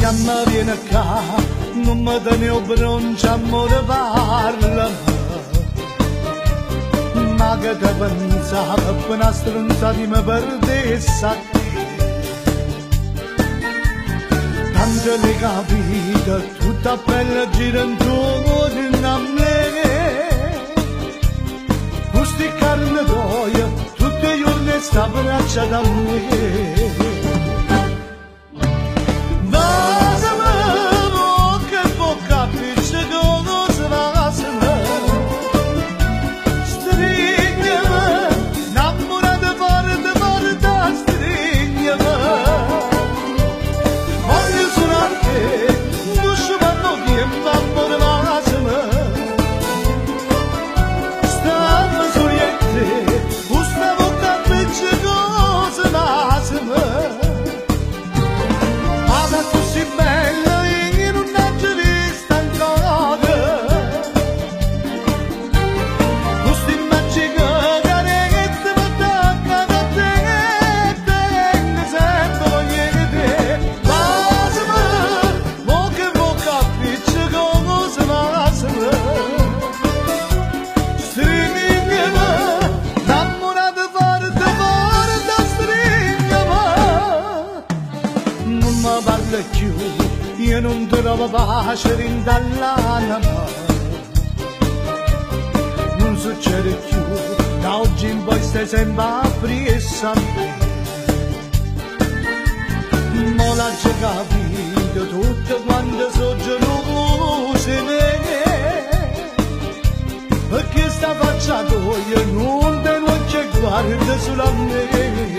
mamma viene qua, non mi dai un broncio amore parla. Ma che te pensava, appena stronzati mi perdesse a te. Tanto le capita, tutta bella gira intorno a me. Questi carne d'oia, tutti i giorni sta braccia da me. Io non trovo pace dall'anima, non succede più, da oggi in poi stai sempre appresso a me. Ma l'ha già capito tutto quando sono gelose me, perché sta faccia tua non te lo che guarda solo a me.